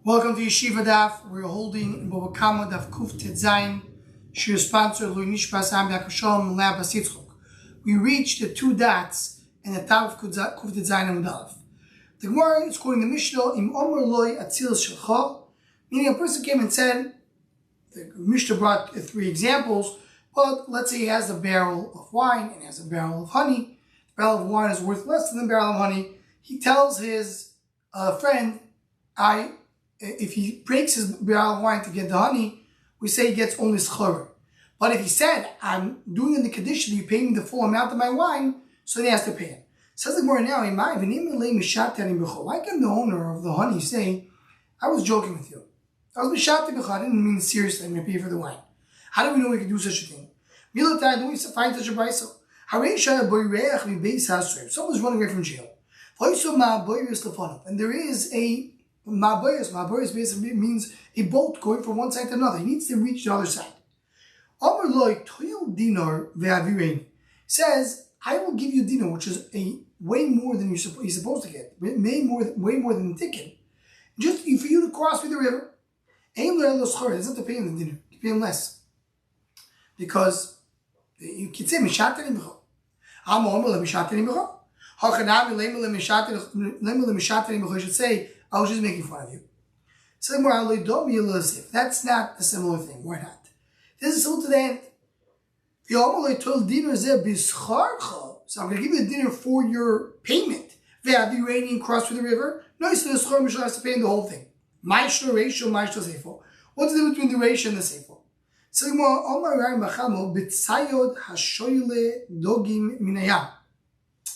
Welcome to Yeshiva Daf. We're holding Bava Daf Kuf Tetzayin. Shir sponsor Lui Nishpas Am Yakashom Lab Basitzchok. We reached the two dots in the top of Kuf Tetzayin and Mudalef. The Gemara is quoting the Mishnah Im Omer Loi Atzil Shelcha, meaning a person came and said, the Mishnah brought three examples, but let's say he has a barrel of wine and has a barrel of honey. The barrel of wine is worth less than the barrel of honey. He tells his friend, if he breaks his barrel of wine to get the honey, we say he gets only schorah. But if he said, I'm doing in the condition, you pay me the full amount of my wine, so then he has to pay him. Says the Gemara now, why can the owner of the honey say, I was joking with you? I was mishateh b'cha, I didn't mean seriously, I'm going to pay for the wine. How do we know we can do such a thing? Milotai, do we find such a brayso? Someone's running away from jail. And there is a Ma'abayas basically means a boat going from one side to another. He needs to reach the other side. Amar loy toil dinar ve'avirein says, I will give you dinar, which is a way more than you're supposed to get, way more than the ticket, just for you to cross through the river. Aim le'el doesn't have to pay him the dinar. You pay him less because you can say mishateh b'cha. Amar mishateh b'cha. Hachanami le'el mishateh b'cha should say, I was just making fun of you. So that's not a similar thing. Why not? This is all to the end. So I'm going to give you the dinner for your payment. Iranian cross through the river. No, so the schar has to pay the whole thing. What's the difference between the ratio and the seifo? So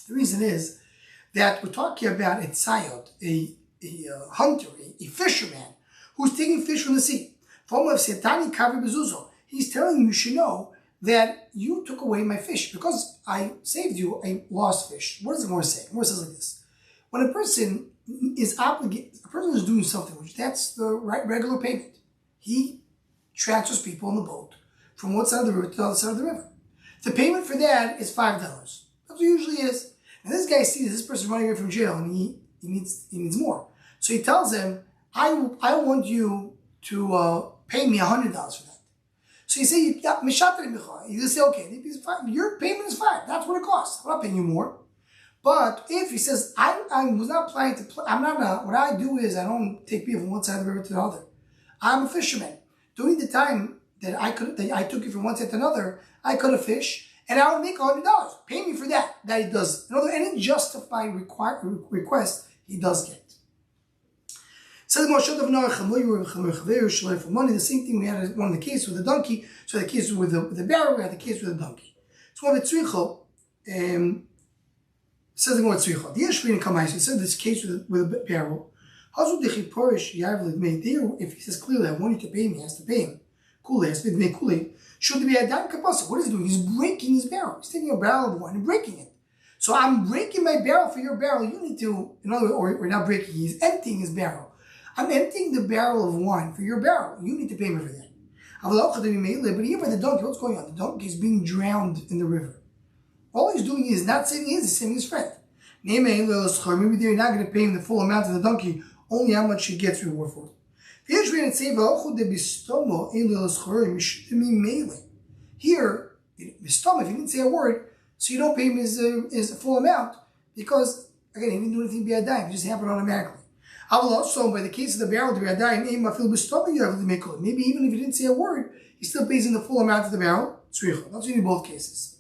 the reason is that we're talking about a tzayod, a hunter, a fisherman, who's taking fish from the sea. He's telling you should know that you took away my fish. Because I saved you, I lost fish. What does the Gemara say? The Gemara says like this. When a person is obligated, a person is doing something, which that's the regular payment. He transfers people on the boat from one side of the river to the other side of the river. The payment for that is $5. That's what it usually is. And this guy sees this person running away from jail and he needs more. So he tells him, I want you to pay me $100 for that. So you say, you just say, okay, your payment is fine. That's what it costs. I'm not paying you more. But if he says, I was not planning to, what I do is I don't take people from one side of the river to the other. I'm a fisherman. During the time that I took you from one side to another, I caught a fish and I would make $100. Pay me for that. That he does. In other words, any justified request he does get. So the money, the same thing we had one of the cases with the donkey, so the case with the barrel, we had the case with the donkey. So when tzricho, says the more tzricho. The Yeshua come out, so said this case with a barrel. If he says clearly, I want you to pay me, he has to pay him. Should there be a dam kapasa? What is he doing? He's breaking his barrel. He's taking a barrel of wine and breaking it. So I'm breaking my barrel for your barrel. You need to, in other words, or not breaking, he's emptying his barrel. I'm emptying the barrel of wine for your barrel. You need to pay me for that. But here by the donkey, what's going on? The donkey is being drowned in the river. All he's doing is not saving his, he's saving his friend. Maybe they're not going to pay him the full amount of the donkey, only how much he gets reward for it. Here, if he didn't say a word, so you don't pay him his full amount, because, again, he didn't do anything by a dime, it just happened automatically. I will also, by the case of the barrel, maybe even if he didn't say a word, he still pays in the full amount of the barrel. That's in both cases.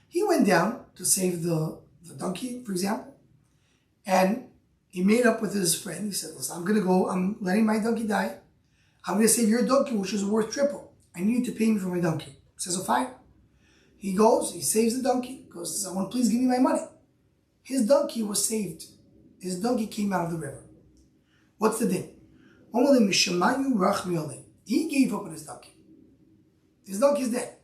He went down to save the donkey, for example, and he made up with his friend. He said, listen, I'm letting my donkey die. I'm going to save your donkey, which is worth triple. I need you to pay me for my donkey. He says, oh, fine. He goes, he saves the donkey. He goes, someone please give me my money. His donkey was saved. His donkey came out of the river. What's the din? He gave up on his donkey. His donkey is dead.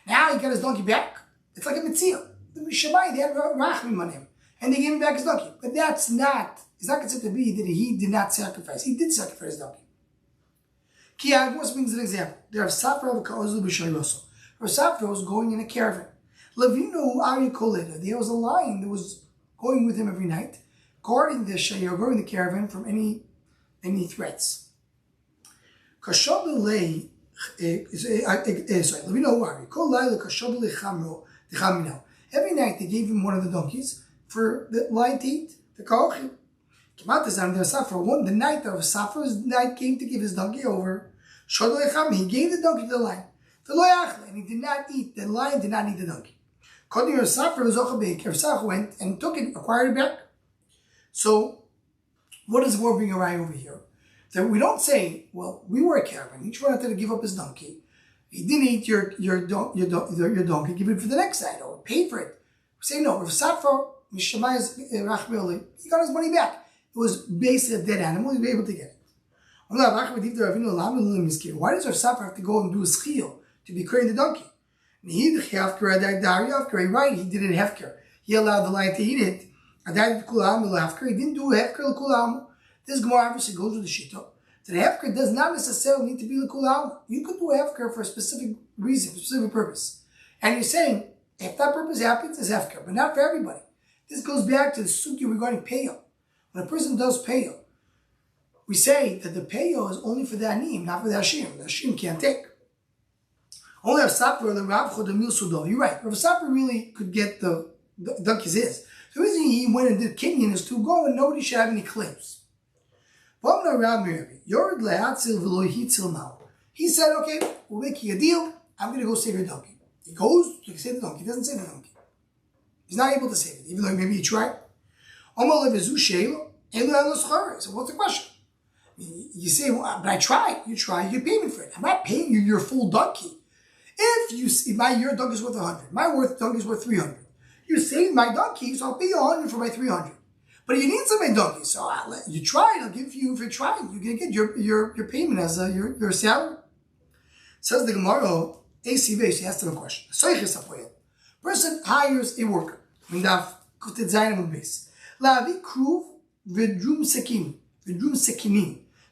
Now he got his donkey back. It's like a mitzvah. The Mishamai, they had rachmim on him. And they gave him back his donkey. But it's not considered to be that he did not sacrifice. He did sacrifice his donkey. Kiyah, what's brings an example? There are Safra of Ka'ozu B'Shayroso. Safra was going in a caravan. Lavino Ari Koleda. There was a lion that was going with him every night, guarding the shayar, guarding the caravan from any threats. Every night they gave him one of the donkeys for the lion to eat, the kaochim. The night of Safar's night came to give his donkey over. He gave the donkey to the lion. And he did not eat, the lion did not eat the donkey. Safar went and took it, acquired it back. So, what does war bring around over here? That we don't say, well, we were a caravan, each one had to give up his donkey. He didn't eat your donkey, give it for the next night, or pay for it. We say, no, if Safar, he got his money back. It was basically a dead animal, he was able to get it. Why does our Safar have to go and do a schio to be carrying the donkey? Right, he did it hefker. He allowed the lion to eat it. He didn't do hefker. This Gemara obviously goes with the shita. That hefker does not necessarily need to be l'kulam. You could do hefker for a specific reason, for a specific purpose. And you're saying, if that purpose happens, it's hefker, but not for everybody. This goes back to the sugya regarding payo. When a person does payo, we say that the payo is only for the anim, not for the hashim. The hashim can't take. Only Rav Sapir, the Rav Chod, the Mil Sudo. You're right. Rav Sapir really could get the donkey's ears. The reason he went and did kinyan is to go and nobody should have any claims. He said, okay, we'll make you a deal. I'm going to go save your donkey. He goes to save the donkey. He doesn't save the donkey. He's not able to save it, even though maybe he tried. So what's the question? You say, well, but I tried. You try, you get payment for it. I'm not paying you your full donkey. If your donkey is worth 100, my donkey is worth 300. You saved my donkey, so I'll pay you 100 for my 300. But you need some donkey, so you try it. I'll give you, if you're trying, you're going to get your payment as your salary. Says the Gemara, ACV, she asked him a question. Person hires a worker.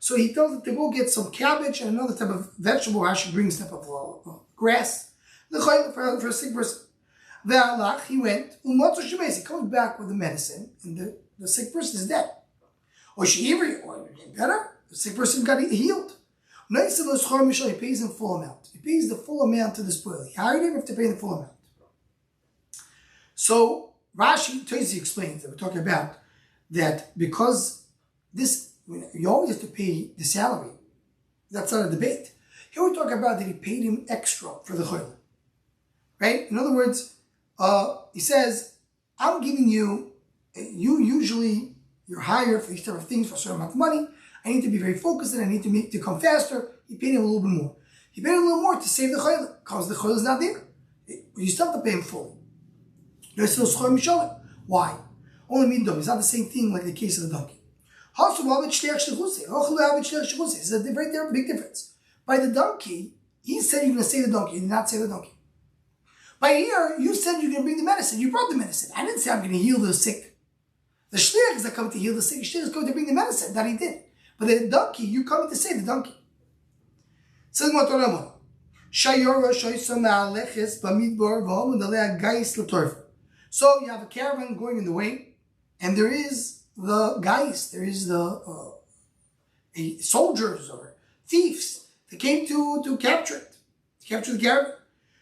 So he tells them to go get some cabbage and another type of vegetable. Rashi brings type of grass for a sick person. He went. He comes back with the medicine, and the sick person is dead. Or better, the sick person got healed. He pays in full amount. He pays the full amount to the spoiler. He hired him, have to pay the full amount. So Rashi explains that we're talking about that because this, you always have to pay the salary. That's not a debate. Here we're talking about that he paid him extra for the chayla. Right? In other words, he says, I'm giving you, you're hired for these type of things for a certain amount of money. I need to be very focused and I need to come faster. He paid him a little bit more. He paid him a little more to save the chayla because the chayla is not there. You still have to pay him fully. Why? Only midom. It's not the same thing like the case of the donkey. It's a very big difference. By the donkey, he said you're going to save the donkey. You did not save the donkey. By here, you said you're going to bring the medicine. You brought the medicine. I didn't say I'm going to heal the sick. The shliach is not coming to heal the sick. The shliach is coming to bring the medicine. That he did. But the donkey, you're coming to save the donkey. Says so you have a caravan going in the way, and there is the guys, there is the soldiers or thieves that came to capture it, to capture the caravan.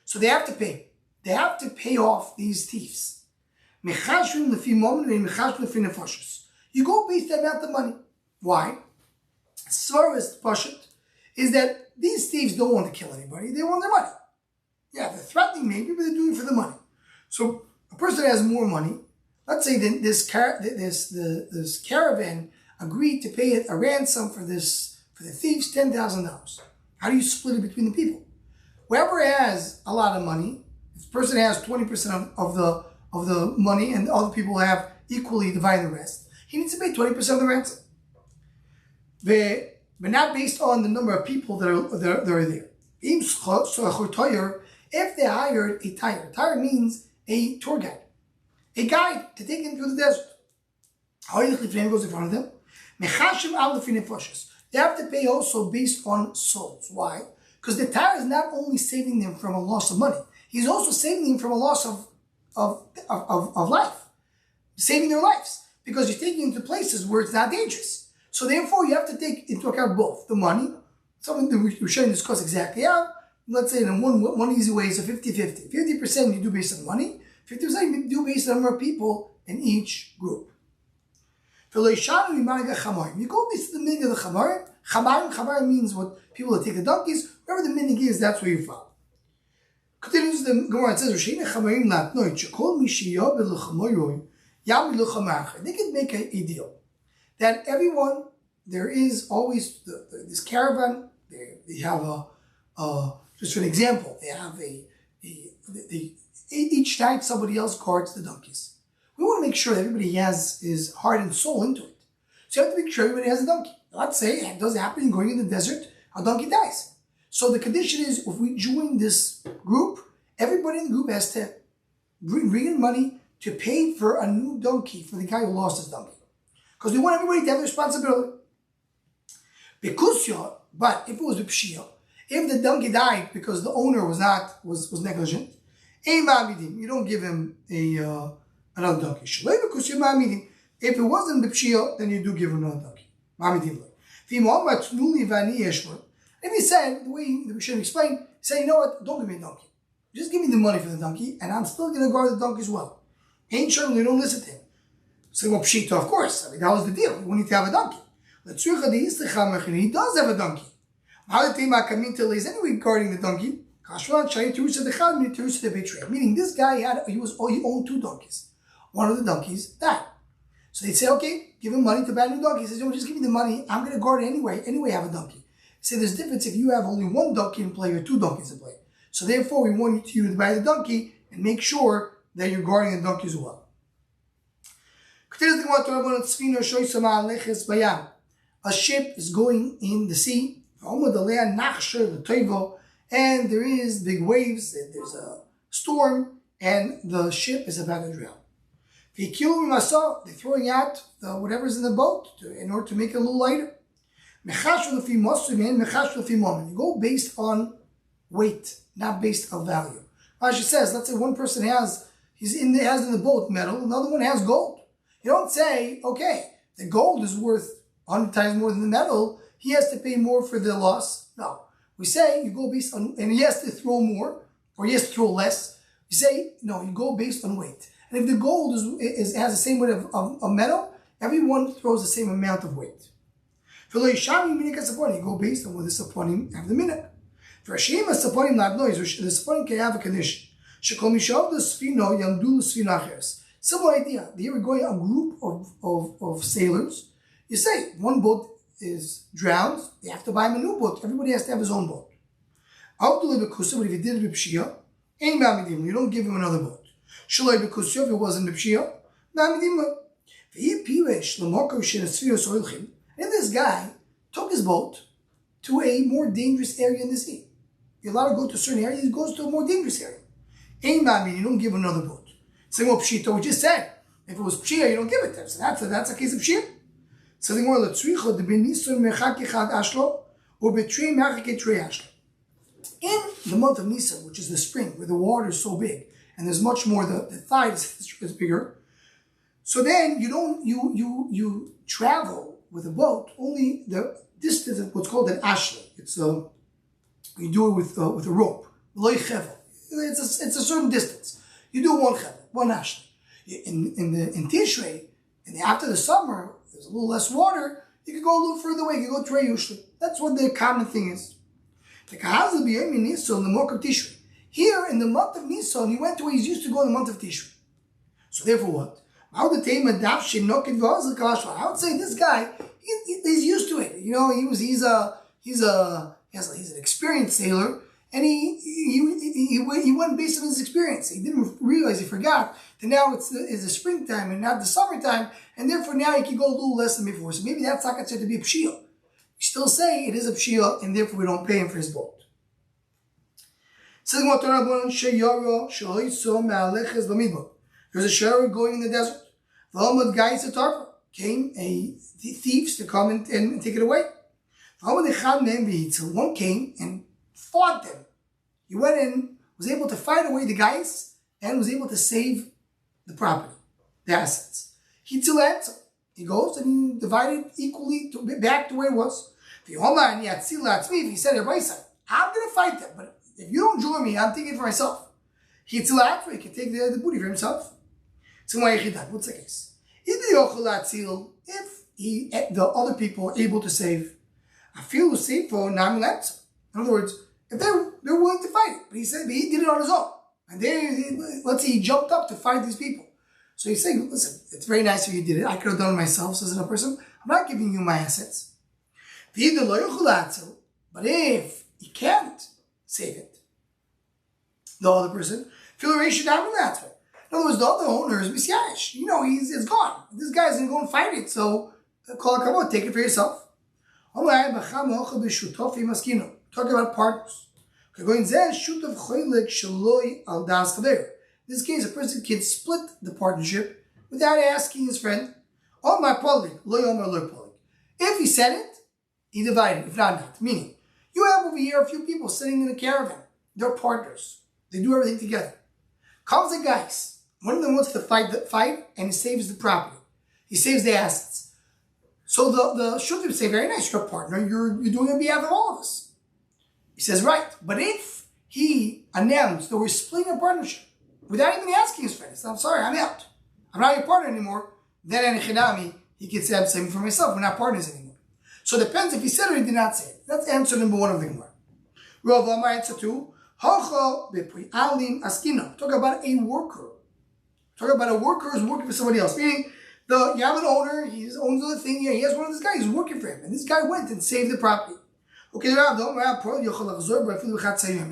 So they have to pay. They have to pay off these thieves. You go based on the amount of money. Why? Svarist Pashut is that these thieves don't want to kill anybody. They want their money. Yeah, they're threatening maybe, but they're doing it for the money. So a person that has more money, let's say that this caravan agreed to pay a ransom for the thieves $10,000. How do you split it between the people? Whoever has a lot of money, if the person has 20% of the money and other people have equally divided the rest, he needs to pay 20% of the ransom. But not based on the number of people that are there. If they hired a tire means a tour guide, a guide to take them through the desert. How goes in front of them? They have to pay also based on souls. Why? Because the tire is not only saving them from a loss of money, he's also saving them from a loss of life. saving their lives because you're taking them to places where it's not dangerous. So therefore, you have to take into account both the money, something that we shouldn't discuss exactly how. Let's say in one easy way is a 50-50. 50% you do based on money, 50% you do based on the number of people in each group. You go based on the minig of the chamarim. Chamarim means what people that take the donkeys. Wherever the minig is, that's where you follow. Continues the Gemara, it says, they can make a deal that everyone, there is always this caravan, they have just for an example, they have each night somebody else guards the donkeys. We want to make sure that everybody has his heart and soul into it. So you have to make sure everybody has a donkey. Let's say it does happen going in the desert, a donkey dies. So the condition is, if we join this group, everybody in the group has to bring in money to pay for a new donkey for the guy who lost his donkey. Because we want everybody to have the responsibility. But if it was B'Pshia, if the donkey died because the owner was negligent, you don't give him another donkey. If it wasn't B'Pshia, then you do give him another donkey. If he said, the way the Rishonim explained, say, you know what, don't give me a donkey. Just give me the money for the donkey, and I'm still going to guard the donkey as well. Ain't sure they don't listen to him. So, well, Pshita, of course. I mean, that was the deal. We need to have a donkey. He does have a donkey. He's anyway guarding the donkey. Meaning this guy he owned two donkeys. One of the donkeys died. So they'd say, okay, give him money to buy a new donkey. He says, just give me the money. I'm going to guard it anyway. Anyway, have a donkey. Say there's a difference if you have only one donkey in play or two donkeys in play. So therefore, we want you to buy the donkey and make sure that you're guarding the donkey as well. A ship is going in the sea, and there is big waves, and there's a storm, and the ship is about to drown. They're throwing out whatever's in the boat in order to make it a little lighter. You go based on weight, not based on value. Rashi says, let's say one person has in the boat metal, another one has gold. You don't say, okay, the gold is worth 100 times more than the metal, he has to pay more for the loss. No. We say you go based on, and he has to throw more, or he has to throw less. You say, no, you go based on weight. And if the gold has the same weight of metal, everyone throws the same amount of weight. You go based on what the Saponim have the minute. For Hashem, the Saponim can have a condition. Similar idea. Here we're going a group of sailors. You say one boat is drowned, they have to buy him a new boat. Everybody has to have his own boat. But if he did it B'Pshia, you don't give him another boat. If it wasn't B'Pshia, and this guy took his boat to a more dangerous area in the sea. You're allowed to go to a certain area, he goes to a more dangerous area. You don't give another boat. Same with Pshita, we just said, if it was Pshia, you don't give it to him. So that's a case of Pshia. So the more in the month of Nisan, which is the spring, where the water is so big, and there's much more, the tide is bigger. So then you travel with a boat only the distance of what's called an ashla. It's you do it with a rope. It's a certain distance. You do one ashla. In Tishrei, and after the summer, there's a little less water. You can go a little further away. You can go Trei Ushli. That's what the common thing is. The Kahazal b'yom Nisan, the month of Tishrei. Here in the month of Nisan, he went to where he's used to go in the month of Tishrei. So therefore, what? I would say this guy, he's used to it. You know, he's an experienced sailor, and he went based on his experience. He didn't realize, he forgot that now it's the springtime and not the summertime, and therefore now he can go a little less than before. So maybe that's not considered to be a pshia. You still say it is a pshia, and therefore we don't pay him for his boat. There's a shower going in the desert. Came thieves to come and take it away. So one came and fought them. He went in, was able to fight away the guys, and was able to save the property. the assets. He goes and he divided equally back to where it was. If he said, I'm going to fight them, but if you don't join me, I'm taking it for myself. He can take the booty for himself. So what's the case? If the other people are able to save, I feel the same for Namilatz. In other words, if they're willing to fight it, but he said he did it on his own. And let's say he jumped up to fight these people. So he's saying, listen, it's very nice if you did it. I could have done it myself, says another person. I'm not giving you my assets. But if he can't save it, the other person, in other words, the other owner is misyash. It's gone. This guy's going to go and fight it. So, take it for yourself. Talk about partners. In this case, a person can split the partnership without asking his friend. If he said it, he divided. If not. Meaning, you have over here a few people sitting in a caravan. They're partners. They do everything together. Comes the guys. One of them wants to fight and he saves the property. He saves the assets. So the Shutim say, very nice, you're a partner. You're doing it on behalf of all of us. He says, right. But if he announced that we're splitting a partnership without even asking his friends, I'm sorry, I'm out. I'm not your partner anymore. Then he can say, I'm saving for myself. We're not partners anymore. So it depends if he said or he did not say it. That's answer number one of the Gemara. Rav Amar answer two. Talk about a worker. Talk about a worker who's working for somebody else. Meaning, you have an owner, he owns the thing here, he has one of these guys who's working for him. And this guy went and saved the property. Okay, the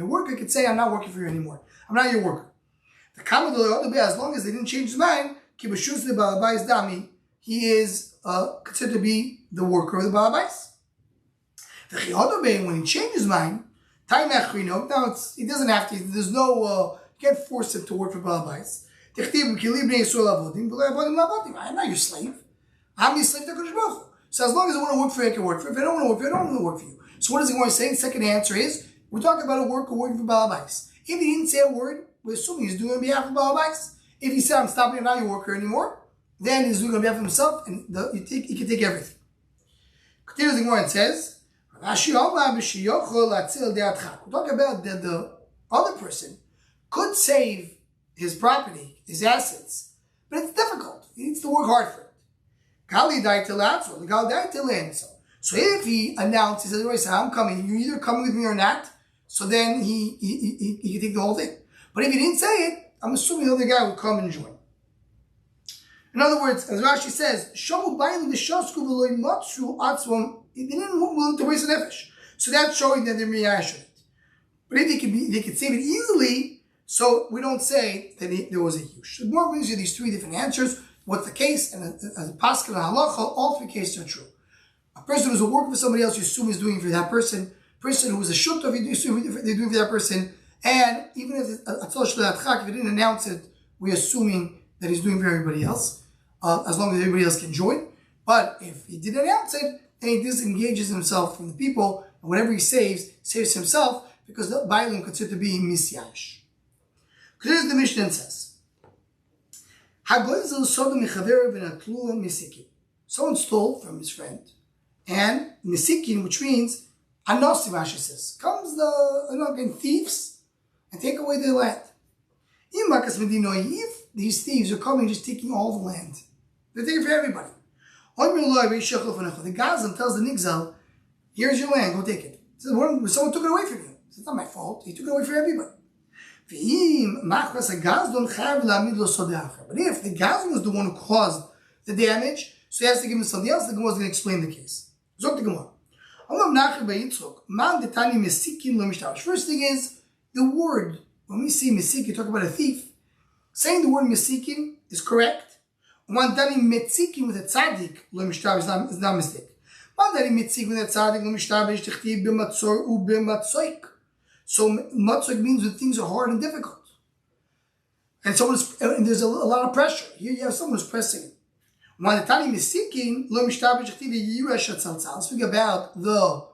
worker could say, I'm not working for you anymore. I'm not your worker. The comment as long as they didn't change his mind, he is considered to be the worker of the Balabais. When he changed his mind, now he doesn't have to, there's no, you can't force him to work for Balabais. I'm not your slave. I'm your slave to Kodesh Baruch Hu. So as long as I want to work for you, I can work for you. If I don't want to work for you, I don't want to work for you. So what is he going to say? Second answer is, we're talking about a worker working for Balabais. If he didn't say a word, we're assuming he's doing it on behalf of Balabais. If he said, I'm stopping, I'm not your worker anymore, then he's doing it on behalf of himself, and he can take everything. Continues the Gemara and says, we're talking about that the other person could save his property, his assets, but it's difficult. He needs to work hard for it. So if he announced, he says, I'm coming, you're either coming with me or not, so then he can take the whole thing. But if he didn't say it, I'm assuming the other guy will come and join. In other words, as Rashi says, they didn't willing to waste an nefesh. So that's showing that they're miyash it. But if they could save it easily, so we don't say that there was a huge. The more brings you these three different answers. What's the case? And as a pasuk and halacha, all three cases are true. A person who's a worker for somebody else, you assume is doing for that person. Person who is a shutov, you assume they're doing for that person. And even if if he didn't announce it, we're assuming that he's doing for everybody else, as long as everybody else can join. But if he did announce it, then he disengages himself from the people, and whatever he saves himself, because the Bailim considered to be misyash. Here's the Mishnah says, someone stole from his friend, and misikin, which means anosim, Rashi says, comes the thieves and take away their land. If these thieves are coming, just taking all the land, they're taking for everybody. The Gazan tells the Nigzal, here's your land, go take it. He says, someone took it away from you. It's not my fault. He took it away from everybody. But if the Gazan was the one who caused the damage, so he has to give him something else, the Gemara is going to explain the case. Zok the Gemara. First thing is, the word, when we see mesikin, talk about a thief, saying the word mesikin is correct. One dani metzikin with a tzaddik, lo mishtav is not a mistake. One dani metzikin with a tzaddik, lo mishtav is tichtiv b'matzor u b'matzoik. So matzoik means when things are hard and difficult. And there's a lot of pressure. Here you have someone who's pressing. When the tani mesikin, lo mishtav is tichtiv yiresh atzaltzal. Speak about the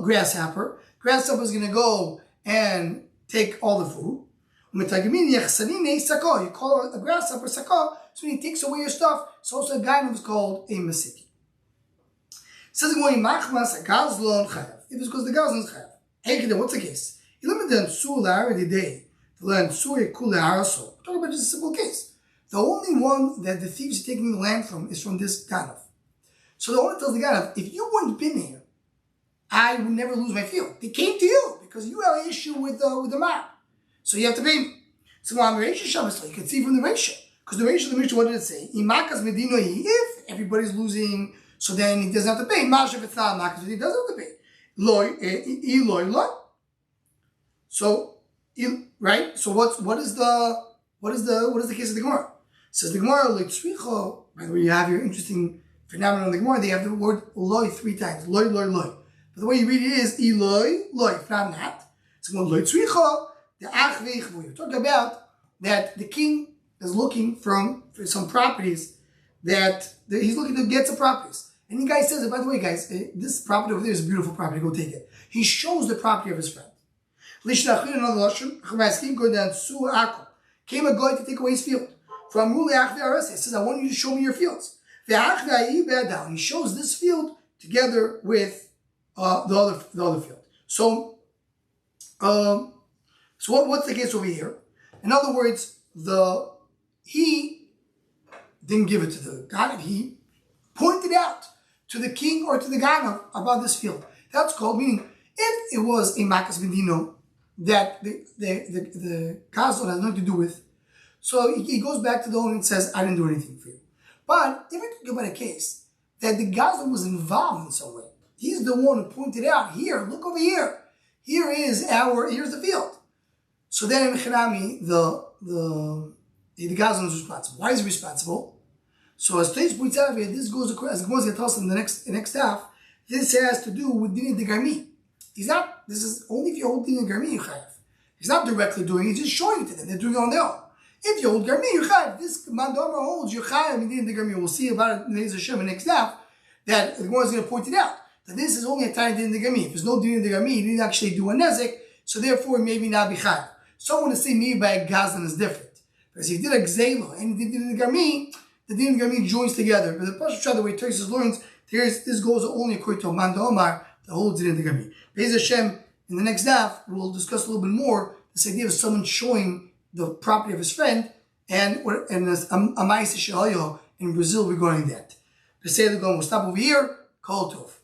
grasshopper. Grasshopper is going to go and take all the food. You call a grasshopper sakah, so when he takes away your stuff, so also a guy is called a masiki. Says if it's because the gazlon is chayav. What's the case? You limit them the day to learn talk about just a simple case. The only one that the thieves are taking the land from is from this ganav. So the owner tells the ganav, if you wouldn't been here, I would never lose my field. They came to you because you have an issue with the map. So you have to pay me. So you can see from the ratio. Because the ratio of the Mishnah, what did it say? If everybody's losing, so then he doesn't have to pay. If it's not makas, he doesn't have to pay. So, right? So what is the case of the Gemara? It says the Gemara, by the way, you have your interesting phenomenon in the Gemara, they have the word loy 3 times. Loy. But the way you read it is loy, if not. So loy tzricha. We're talking about that the king is looking for some properties that he's looking to get some properties. And the guy says, by the way, guys, this property over there is a beautiful property, go take it. He shows the property of his friend. Came a guy to take away his field. He says, I want you to show me your fields. He shows this field together with the other field. So what's the case over here? In other words, he didn't give it to the Ganav. He pointed out to the king or to the Ganav about this field. That's called, meaning, if it was a Makas Bendino that the Gazlan has nothing to do with, so he goes back to the owner and says, I didn't do anything for you. But if we're talking about a case that the Gazlan was involved in some way, he's the one who pointed out, here, look over here. Here's the field. So then in Mechanami, the Gazlan is responsible. Why is he responsible? So as Tais points out here, this goes across, as Gemara is going to tell us in the next half, this has to do with Dini de Garmi. This is only if you hold Dini de Garmi, you chayav. He's not directly doing it, he's just showing it to them. They're doing it on their own. If you hold Garmi, you chayav. This Mandama holds, you chayav in Dini de Garmi. We'll see about it in the Hashem next half, that the Gemara is going to point it out. That this is only a time Dini de Garmi. If there's no Dini de Garmi, he didn't actually do a nezek, so therefore maybe not be chayav. Someone to say maybe by a Gazlan is different. Because if he did a Gzela and he did the Garmi, the Din Garmi joins together. But the Pasha, the way Tosis learns, this goes only according to Manda Omar, the whole Din Garmi. Be'ez Hashem, in the next daf, we'll discuss a little bit more this idea of someone showing the property of his friend and a Ma'aseh Shehayo in Brazil regarding that. To say the we'll stop over here. Kol Tov.